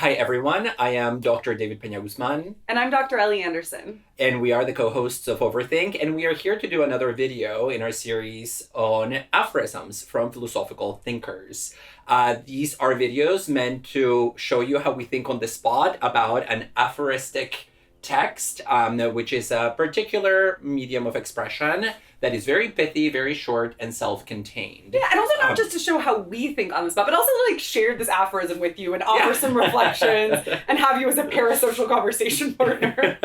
Hi, everyone. I am Dr. David Peña-Guzmán. And I'm Dr. Ellie Anderson. And we are the co-hosts of Overthink. And we are here to do another video in our series on aphorisms from philosophical thinkers. These are videos meant to show you how we think on the spot about an aphoristic text, which is a particular medium of expression that is very pithy, very short, and self-contained. Yeah, and also not just to show how we think on the spot, but also to like share this aphorism with you and offer some reflections and have you as a parasocial conversation partner.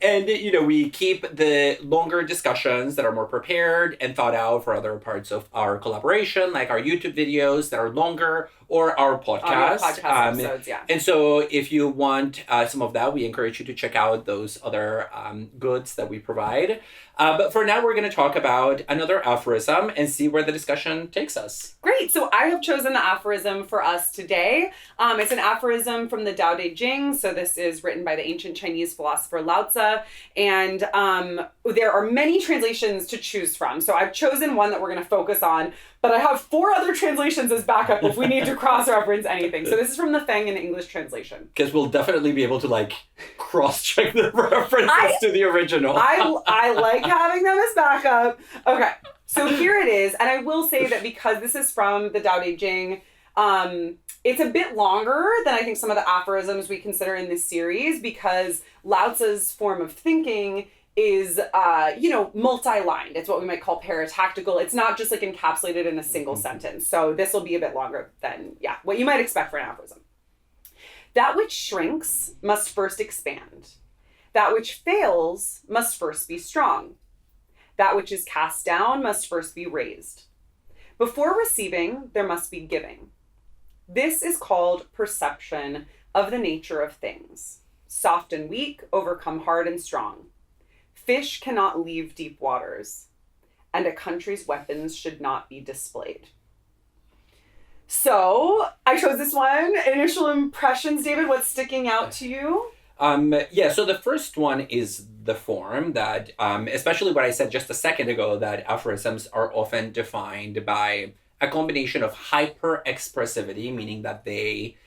And you know, we keep the longer discussions that are more prepared and thought out for other parts of our collaboration, like our YouTube videos that are longer or our podcast. Episodes, yeah. And so if you want some of that, we encourage you to check out those other goods that we provide. But for now, we're going to talk about another aphorism and see where the discussion takes us. Great. So I have chosen the aphorism for us today. It's an aphorism from the Tao Te Ching. So this is written by the ancient Chinese philosopher Lao Tze. And there are many translations to choose from. So I've chosen one that we're going to focus on. But I have 4 other translations as backup if we need to cross-reference anything. So this is from the Feng in English translation. Because we'll definitely be able to like cross-check the references to the original. I like having them as backup. Okay, so here it is. And I will say that because this is from the Tao Te Ching, it's a bit longer than I think some of the aphorisms we consider in this series because Lao Tze's form of thinking is, multi-lined. It's what we might call paratactical. It's not just like encapsulated in a single sentence. So this will be a bit longer than, what you might expect for an aphorism. That which shrinks must first expand. That which fails must first be strong. That which is cast down must first be raised. Before receiving, there must be giving. This is called perception of the nature of things. Soft and weak overcome hard and strong. Fish cannot leave deep waters, and a country's weapons should not be displayed. So I chose this one. Initial impressions, David, what's sticking out to you? So the first one is the form that, especially what I said just a second ago, that aphorisms are often defined by a combination of hyper-expressivity, meaning that they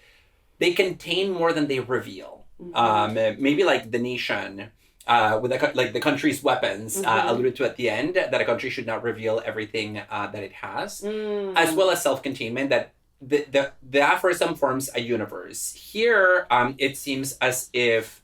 contain more than they reveal. Mm-hmm. Maybe like the nation, with the country's weapons, alluded to at the end, that a country should not reveal everything that it has, as well as self-containment, that the aphorism forms a universe. Here, it seems as if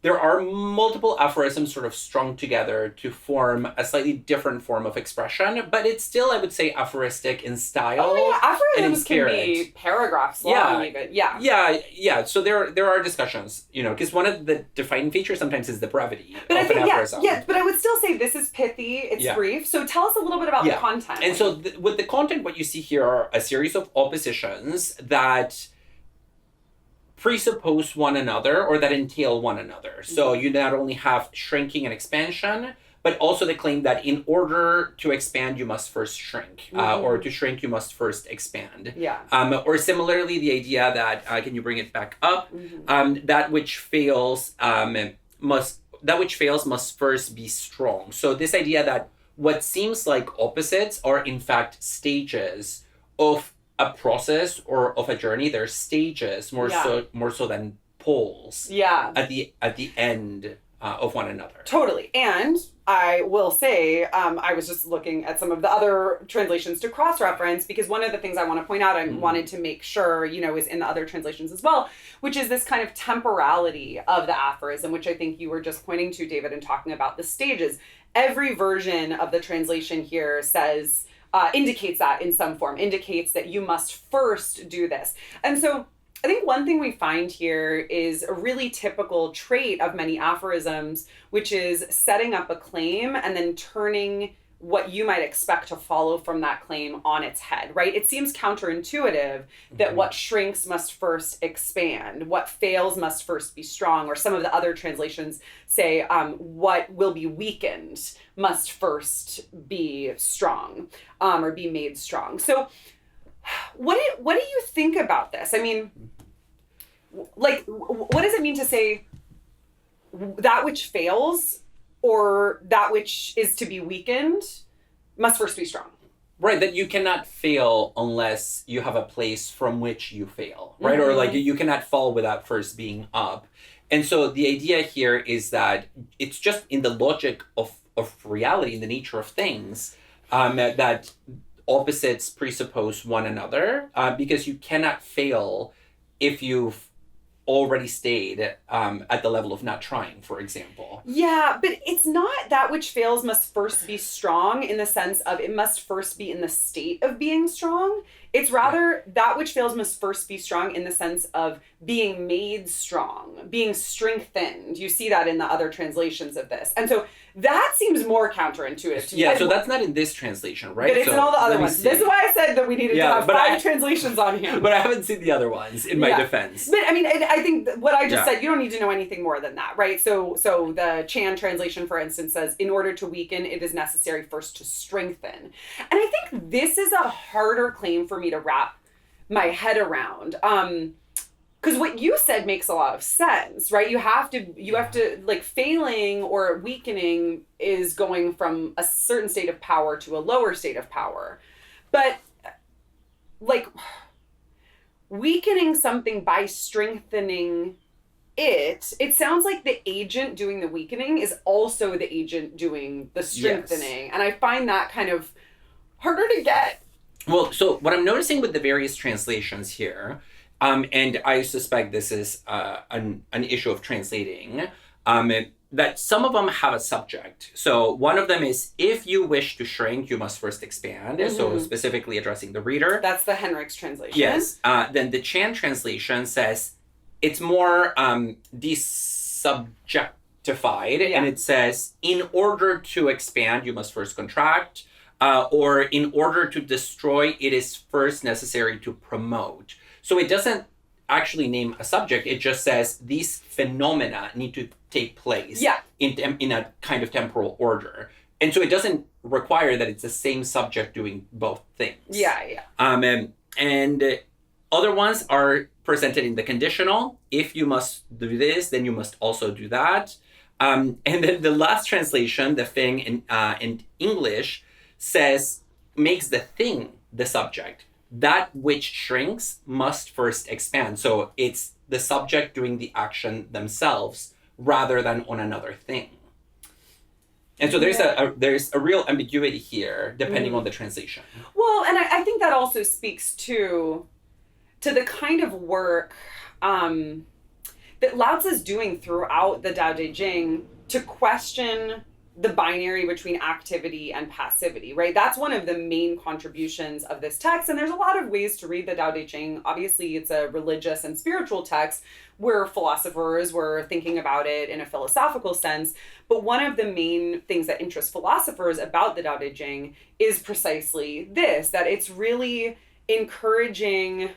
there are multiple aphorisms sort of strung together to form a slightly different form of expression, but it's still, I would say, aphoristic in style. Oh, yeah. Aphorisms can be paragraphs long, even. Yeah. So there are discussions, because one of the defining features sometimes is the brevity of an aphorism. But I would still say this is pithy, it's brief. So tell us a little bit about the content. And so with the content, what you see here are a series of oppositions that presuppose one another or that entail one another. So you not only have shrinking and expansion, but also the claim that in order to expand, you must first shrink, or to shrink, you must first expand. Or similarly, the idea that, can you bring it back up? That which fails must first be strong. So this idea that what seems like opposites are in fact stages of a process or of a journey. They're stages more so than poles. At the end of one another. Totally. And I will say, I was just looking at some of the other translations to cross-reference because one of the things I want to point out, I wanted to make sure, is in the other translations as well, which is this kind of temporality of the aphorism, which I think you were just pointing to, David, and talking about the stages. Every version of the translation here says, indicates that in some form, indicates that you must first do this. And so I think one thing we find here is a really typical trait of many aphorisms, which is setting up a claim and then turning what you might expect to follow from that claim on its head, right? It seems counterintuitive that what shrinks must first expand, what fails must first be strong, or some of the other translations say what will be weakened must first be strong, or be made strong. So what do you think about this? I mean, like, what does it mean to say that which fails or that which is to be weakened must first be strong? Right, that you cannot fail unless you have a place from which you fail, right? Or like you cannot fall without first being up. And so the idea here is that it's just in the logic of reality, in the nature of things, that opposites presuppose one another, because you cannot fail if you've already stayed at the level of not trying, for example. Yeah, but it's not that which fails must first be strong in the sense of it must first be in the state of being strong. It's rather that which fails must first be strong in the sense of being made strong, being strengthened. You see that in the other translations of this. And so that seems more counterintuitive to me. Yeah, so that's not in this translation, right? But it's so in all the other ones. see. This is why I said that we needed to have 5 translations on here. But I haven't seen the other ones, in my defense. But I mean, I think what I just said, you don't need to know anything more than that, right? So the Chan translation, for instance, says, in order to weaken, it is necessary first to strengthen. And I think this is a harder claim for me to wrap my head around. Because what you said makes a lot of sense, right? You have to like failing or weakening is going from a certain state of power to a lower state of power. But like weakening something by strengthening it sounds like the agent doing the weakening is also the agent doing the strengthening. Yes. And I find that kind of harder to get. Well, so what I'm noticing with the various translations here, and I suspect this is an issue of translating, that some of them have a subject. So one of them is, if you wish to shrink, you must first expand. Mm-hmm. So specifically addressing the reader. That's the Henrik's translation. Yes. Then the Chan translation says, it's more desubjectified. Yeah. And it says, in order to expand, you must first contract. Or in order to destroy, it is first necessary to promote. So it doesn't actually name a subject. It just says these phenomena need to take place in a kind of temporal order. And so it doesn't require that it's the same subject doing both things. Yeah. And other ones are presented in the conditional. If you must do this, then you must also do that. And then the last translation, the thing in English, makes the thing the subject. That which shrinks must first expand. So it's the subject doing the action themselves rather than on another thing. And so there's a real ambiguity here depending on the translation. Well, and I think that also speaks to the kind of work that Lao Tze is doing throughout the Tao Te Ching to question the binary between activity and passivity, right? That's one of the main contributions of this text. And there's a lot of ways to read the Tao Te Ching. Obviously, it's a religious and spiritual text where philosophers were thinking about it in a philosophical sense. But one of the main things that interests philosophers about the Tao Te Ching is precisely this, that it's really encouraging,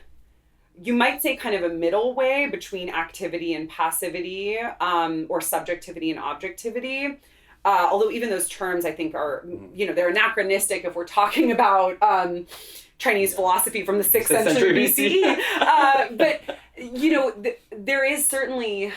you might say, kind of a middle way between activity and passivity, or subjectivity and objectivity. Although even those terms, I think, are, they're anachronistic if we're talking about Chinese philosophy from the 6th century BCE. But, there is certainly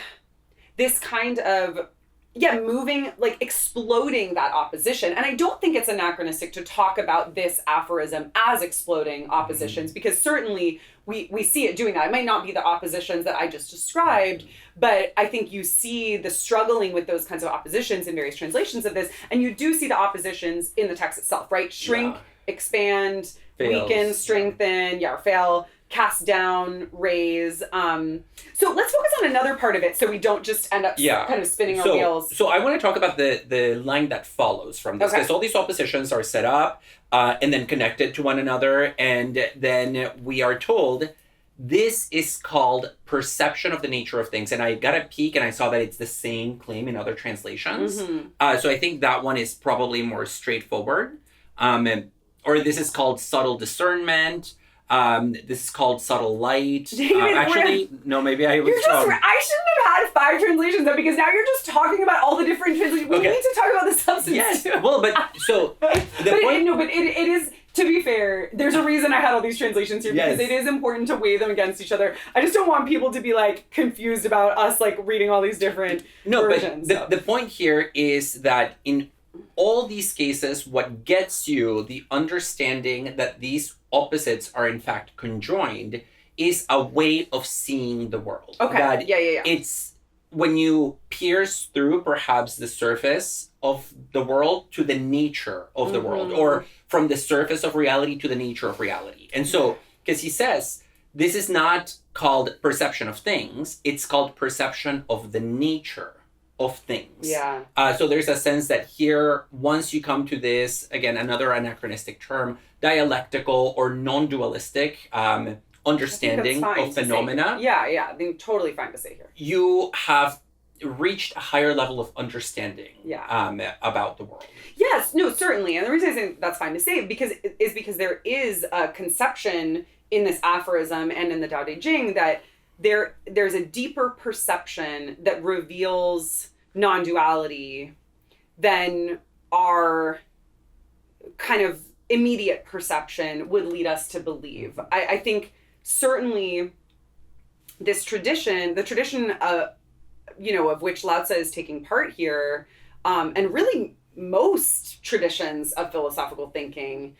this kind of, moving, like exploding that opposition. And I don't think it's anachronistic to talk about this aphorism as exploding oppositions, because certainly we see it doing that. It might not be the oppositions that I just described, but I think you see the struggling with those kinds of oppositions in various translations of this. And you do see the oppositions in the text itself, right? Shrink, expand, weaken, strengthen, or fail, cast down, raise. So let's focus on another part of it so we don't just end up kind of spinning our wheels. So I want to talk about the line that follows from this, because all these oppositions are set up and then connected to one another. And then we are told this is called perception of the nature of things. And I got a peek and I saw that it's the same claim in other translations. Mm-hmm. So I think that one is probably more straightforward. Or this is called subtle discernment. This is called subtle light. Actually, no, maybe I was wrong. I shouldn't have had 5 translations though, because now you're just talking about all the different translations. We need to talk about the substance too. Well, but so it is, to be fair, there's a reason I had all these translations here, because it is important to weigh them against each other. I just don't want people to be like confused about us like reading all these different versions. But the point here is that in all these cases, what gets you the understanding that these opposites are in fact conjoined is a way of seeing the world. Okay. That Yeah. it's when you pierce through perhaps the surface of the world to the nature of the world, or from the surface of reality to the nature of reality. And so, because he says, this is not called perception of things, it's called perception of the nature of things. Yeah. So there's a sense that here, once you come to this, again, another anachronistic term, dialectical or non-dualistic understanding of phenomena. Yeah, I think totally fine to say here. You have reached a higher level of understanding about the world. Yes, no, certainly. And the reason I think that's fine to say is because there is a conception in this aphorism and in the Tao Te Ching that there's a deeper perception that reveals non-duality than our kind of immediate perception would lead us to believe. I think certainly this tradition, the tradition of which Lao Tze is taking part here, and really most traditions of philosophical thinking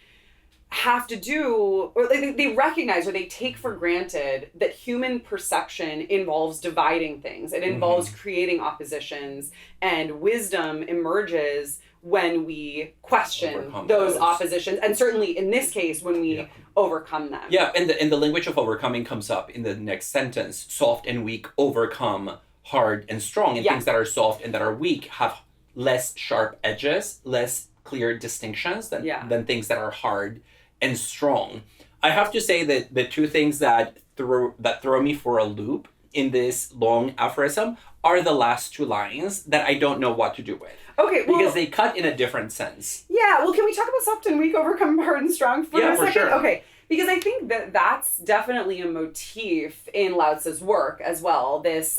have to do, or they recognize or they take for granted that human perception involves dividing things. It involves creating oppositions, and wisdom emerges when we question those oppositions, and certainly in this case when we overcome them. Yeah, and the language of overcoming comes up in the next sentence. Soft and weak overcome hard and strong, and things that are soft and that are weak have less sharp edges, less clear distinctions than things that are hard and strong. I have to say that the two things that throw me for a loop in this long aphorism are the last two lines that I don't know what to do with. Okay, well, because they cut in a different sense. Yeah, well, can we talk about soft and weak overcome hard and strong for a second? Sure. Okay, because I think that's definitely a motif in Lao Tze's work as well. This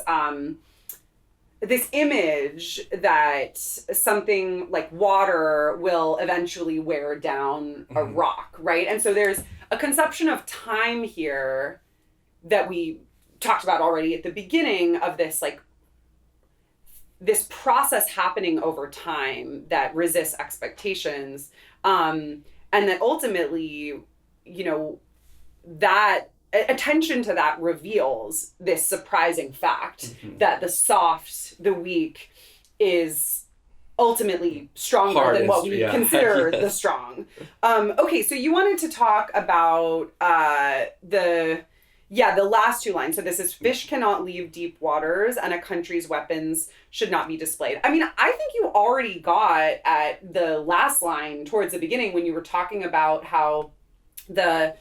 this image that something like water will eventually wear down a rock, right? And so there's a conception of time here that we talked about already at the beginning of this, like, this process happening over time that resists expectations, and that ultimately, that attention to that reveals this surprising fact that the soft, the weak, is ultimately stronger than what we consider the strong. Okay, so you wanted to talk about the last two lines. So this is, fish cannot leave deep waters and a country's weapons should not be displayed. I mean, I think you already got at the last line towards the beginning when you were talking about how the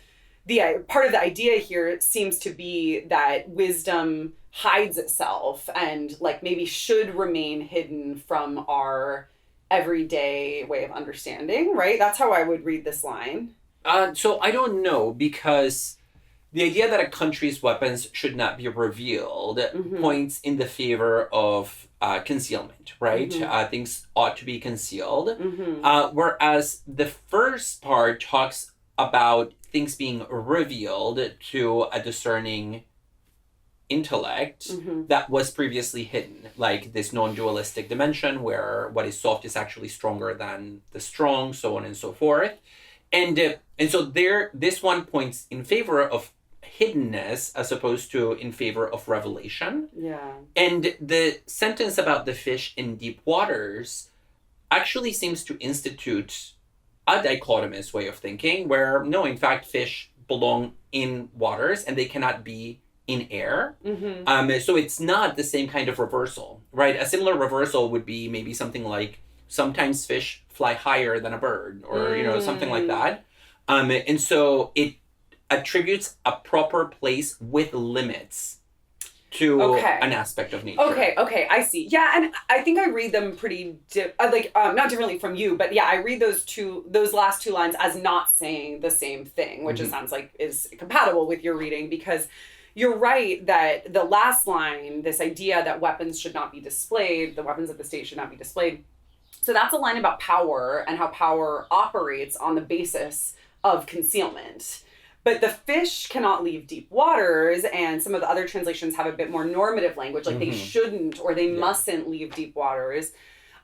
part of the idea here seems to be that wisdom hides itself and like maybe should remain hidden from our everyday way of understanding, right? That's how I would read this line. So I don't know, because the idea that a country's weapons should not be revealed points in the favor of concealment, right? Things ought to be concealed. Whereas the first part talks about things being revealed to a discerning intellect that was previously hidden, like this non-dualistic dimension where what is soft is actually stronger than the strong, so on and so forth. And so this one points in favor of hiddenness as opposed to in favor of revelation. Yeah. And the sentence about the fish in deep waters actually seems to institute a dichotomous way of thinking where, no, in fact, fish belong in waters and they cannot be in air. So it's not the same kind of reversal, right? A similar reversal would be maybe something like sometimes fish fly higher than a bird or, something like that. And so it attributes a proper place with limits to an aspect of nature. Okay, I see. Yeah, and I think I read them pretty not differently from you, but yeah, I read those last two lines as not saying the same thing, which it sounds like is compatible with your reading, because you're right that the last line, this idea that weapons should not be displayed, the weapons of the state should not be displayed. So that's a line about power and how power operates on the basis of concealment. But the fish cannot leave deep waters, and some of the other translations have a bit more normative language, like they shouldn't or they mustn't leave deep waters.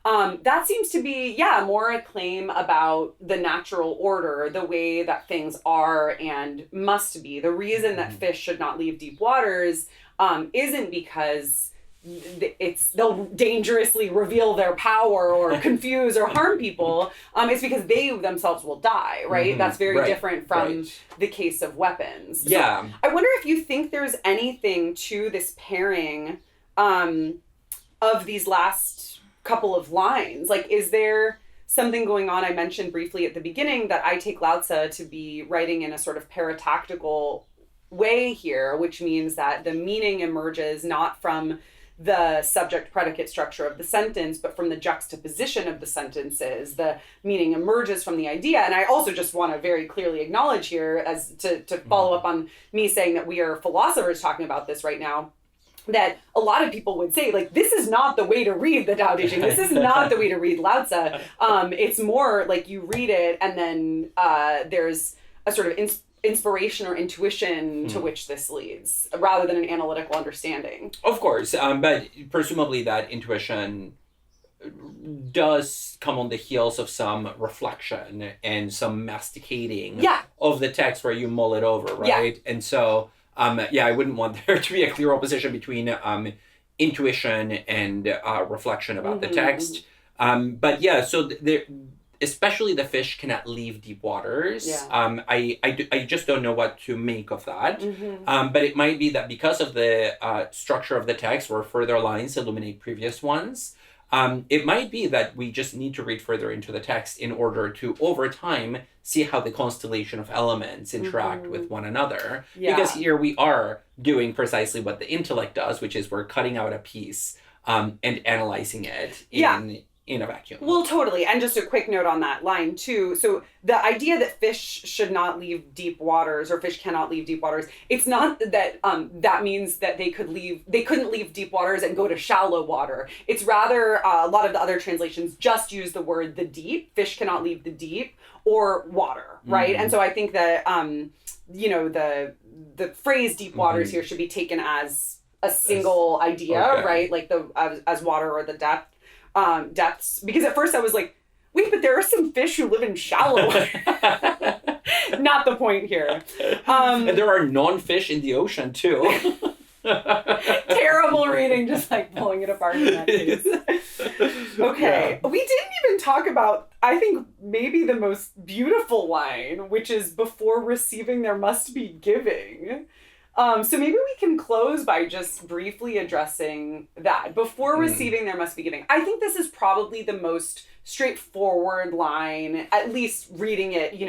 That seems to be, more a claim about the natural order, the way that things are and must be. The reason that fish should not leave deep waters isn't because they'll dangerously reveal their power or confuse or harm people. It's because they themselves will die, right? That's very different from the case of weapons. So I wonder if you think there's anything to this pairing of these last couple of lines. Like, is there something going on? I mentioned briefly at the beginning that I take Lao Tze to be writing in a sort of paratactical way here, which means that the meaning emerges not from the subject predicate structure of the sentence, but from the juxtaposition of the sentences. The meaning emerges from the idea. And I also just want to very clearly acknowledge here, as to follow up on me saying that we are philosophers talking about this right now, that a lot of people would say, like, this is not the way to read the Tao Te Ching. This is not the way to read Lao Tze. It's more like you read it and then there's a sort of inspiration or intuition to which this leads, rather than an analytical understanding. Of course, but presumably that intuition does come on the heels of some reflection and some masticating of the text where you mull it over, right? And so, I wouldn't want there to be a clear opposition between intuition and reflection about the text. So there, especially the fish cannot leave deep waters. I just don't know what to make of that. But it might be that because of the structure of the text, where further lines illuminate previous ones, it might be that we just need to read further into the text in order to, over time, see how the constellation of elements interact with one another. Because here we are doing precisely what the intellect does, which is we're cutting out a piece and analyzing it in a vacuum. Well, totally. And just a quick note on that line too. So the idea that fish should not leave deep waters, or fish cannot leave deep waters, it's not that that means that they couldn't leave deep waters and go to shallow water. It's rather a lot of the other translations just use the word the deep. Fish cannot leave the deep or water, right? And so I think that the phrase deep waters here should be taken as a single idea, right? Like as water or the depths, because at first I was like, wait, but there are some fish who live in shallow water. Not the point here. And there are non-fish in the ocean too. Terrible reading, just like pulling it apart in that case. Okay. We didn't even talk about, I think, maybe the most beautiful line, which is, before receiving there must be giving. So maybe we can close by just briefly addressing that. Before receiving, there must be giving. I think this is probably the most straightforward line, at least reading it,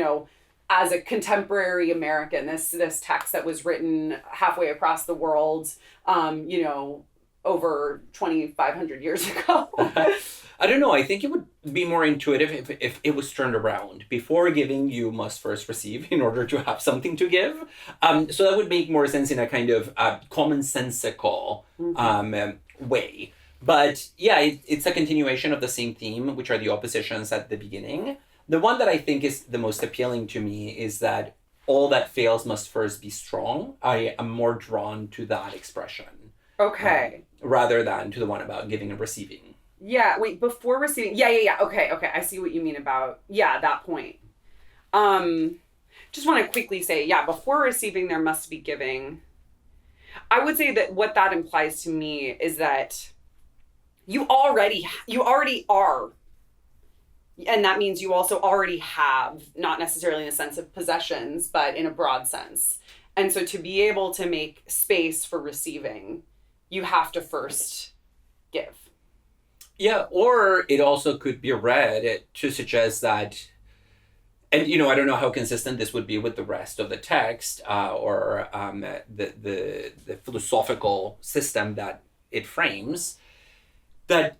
as a contemporary American, this text that was written halfway across the world, over 2,500 years ago. I don't know. I think it would be more intuitive if it was turned around. Before giving, you must first receive in order to have something to give. So that would make more sense in a kind of commonsensical way. But it's a continuation of the same theme, which are the oppositions at the beginning. The one that I think is the most appealing to me is that all that fails must first be strong. I am more drawn to that expression. Okay. Rather than to the one about giving and receiving. Yeah, wait, before receiving... Okay, I see what you mean about, that point. Just want to quickly say, before receiving, there must be giving. I would say that what that implies to me is that you already are. And that means you also already have, not necessarily in a sense of possessions, but in a broad sense. And so to be able to make space for receiving, you have to first give. Yeah, or it also could be read to suggest that, and I don't know how consistent this would be with the rest of the text or the philosophical system that it frames, that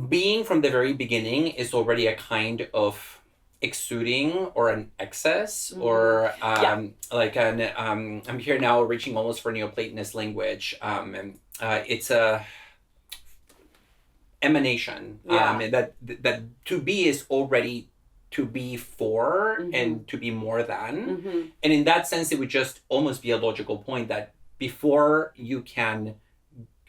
being from the very beginning is already a kind of exuding or an excess or like an I'm here now reaching almost for Neoplatonist language. It's a emanation that to be is already to be for and to be more than, and in that sense it would just almost be a logical point that before you can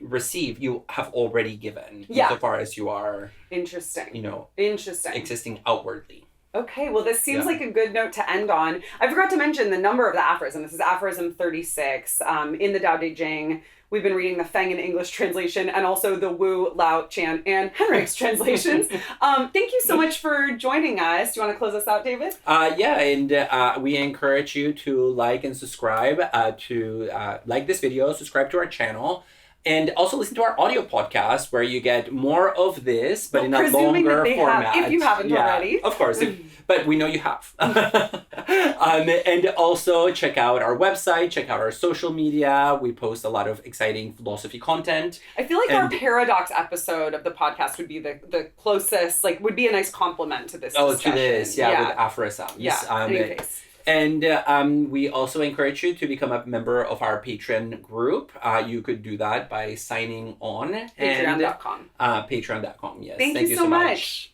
receive, you have already given. Yeah. Insofar as you are, Interesting. Interesting. Existing outwardly. Okay, well, this seems like a good note to end on. I forgot to mention the number of the aphorism. This is aphorism 36 in the Tao Te Ching. We've been reading the Feng in English translation and also the Wu, Lao, Chan, and Henrik's translations. Thank you so much for joining us. Do you want to close us out, David? And we encourage you to like and subscribe, to like this video, subscribe to our channel, and also listen to our audio podcast where you get more of this, but in a longer format. If you haven't already. Of course, but we know you have. And also check out our website, check out our social media. We post a lot of exciting philosophy content. I feel like our paradox episode of the podcast would be the closest, would be a nice complement to this discussion. To this, with aphorisms. Yeah, in any case. And we also encourage you to become a member of our Patreon group. You could do that by signing on. Patreon.com. Patreon.com, yes. Thank you so much.